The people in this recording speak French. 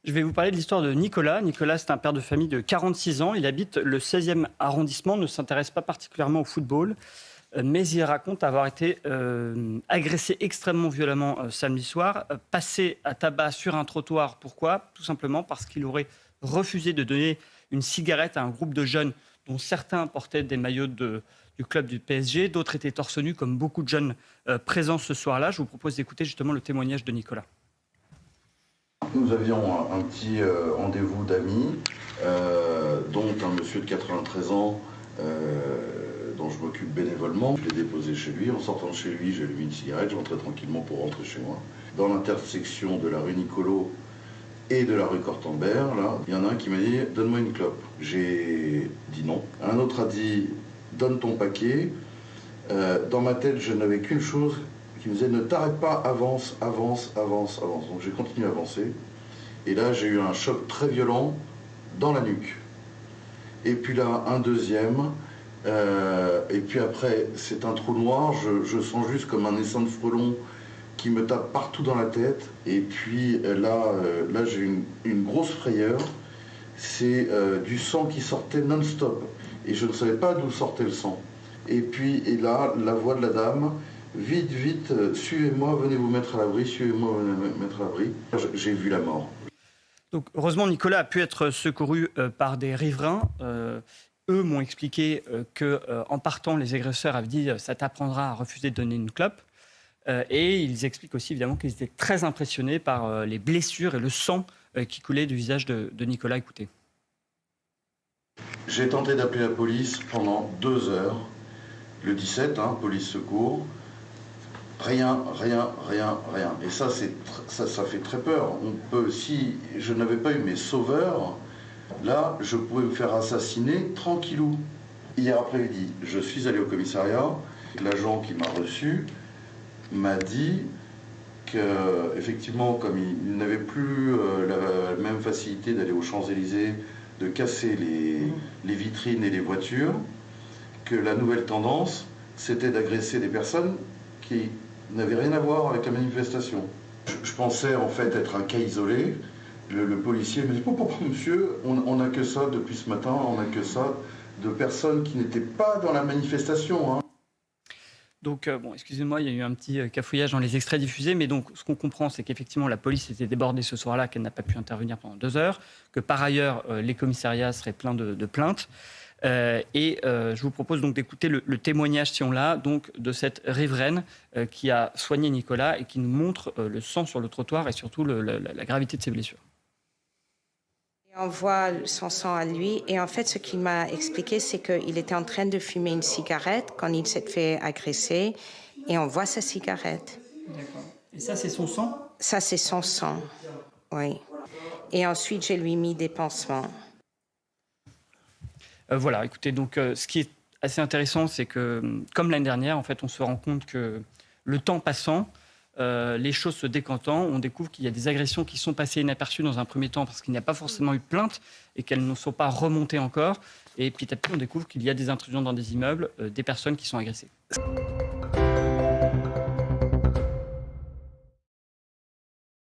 Je vais vous parler de l'histoire de Nicolas. Nicolas, c'est un père de famille de 46 ans. Il habite le 16e arrondissement, ne s'intéresse pas particulièrement au football, mais il raconte avoir été agressé extrêmement violemment samedi soir, passé à tabac sur un trottoir. Pourquoi ? Tout simplement parce qu'il aurait refusé de donner une cigarette à un groupe de jeunes dont certains portaient des maillots du club du PSG, d'autres étaient torse nu, comme beaucoup de jeunes présents ce soir-là. Je vous propose d'écouter justement le témoignage de Nicolas. Nous avions un petit rendez-vous d'amis, dont un monsieur de 93 ans dont je m'occupe bénévolement. Je l'ai déposé chez lui. En sortant de chez lui, j'ai allumé une cigarette, je rentrais tranquillement pour rentrer chez moi. Dans l'intersection de la rue Nicolo et de la rue Cortambert, là, il y en a un qui m'a dit « Donne-moi une clope ». J'ai dit non. Un autre a dit « Donne ton paquet ». Dans ma tête, je n'avais qu'une chose qui me disait « Ne t'arrête pas, avance, avance, avance, avance ». Donc j'ai continué à avancer. Et là, j'ai eu un choc très violent dans la nuque. Et puis là, un deuxième. Et puis après, c'est un trou noir. Je sens juste comme un essaim de frelon qui me tape partout dans la tête. Et puis là j'ai une grosse frayeur. C'est du sang qui sortait non-stop. Et je ne savais pas d'où sortait le sang. Et là, la voix de la dame, vite, vite, suivez-moi, venez vous mettre à l'abri, suivez-moi, venez vous mettre à l'abri. J'ai vu la mort. Donc, heureusement, Nicolas a pu être secouru par des riverains. Eux m'ont expliqué qu'en partant, les agresseurs avaient dit « ça t'apprendra à refuser de donner une clope ». Et ils expliquent aussi évidemment qu'ils étaient très impressionnés par les blessures et le sang qui coulait du visage de Nicolas. Écoutez. J'ai tenté d'appeler la police pendant 2 heures. Le 17, police secours. Rien. Et ça fait très peur. Si je n'avais pas eu mes sauveurs, là, je pouvais me faire assassiner tranquillou. Hier après-midi, je suis allé au commissariat. L'agent qui m'a reçu m'a dit qu'effectivement, comme il n'avait plus la même facilité d'aller aux Champs-Élysées, de casser les vitrines et les voitures, que la nouvelle tendance, c'était d'agresser des personnes qui n'avaient rien à voir avec la manifestation. Je pensais en fait être un cas isolé. Le policier me dit « Monsieur, on n'a que ça depuis ce matin, on n'a que ça de personnes qui n'étaient pas dans la manifestation. » Donc, excusez-moi, il y a eu un petit cafouillage dans les extraits diffusés, mais donc ce qu'on comprend, c'est qu'effectivement la police était débordée ce soir-là, qu'elle n'a pas pu intervenir pendant 2 heures, que par ailleurs les commissariats seraient pleins de plaintes. Je vous propose donc d'écouter le témoignage, si on l'a, donc de cette riveraine qui a soigné Nicolas et qui nous montre le sang sur le trottoir et surtout la gravité de ses blessures. On voit son sang à lui et en fait ce qu'il m'a expliqué c'est qu'il était en train de fumer une cigarette quand il s'est fait agresser et on voit sa cigarette. D'accord. Et ça c'est son sang ? Ça c'est son sang, oui. Et ensuite je lui ai mis des pansements. Voilà, écoutez, donc ce qui est assez intéressant c'est que comme l'année dernière en fait on se rend compte que le temps passant, les choses se décantant, on découvre qu'il y a des agressions qui sont passées inaperçues dans un premier temps parce qu'il n'y a pas forcément eu de plainte et qu'elles ne sont pas remontées encore. Et petit à petit, on découvre qu'il y a des intrusions dans des immeubles, des personnes qui sont agressées.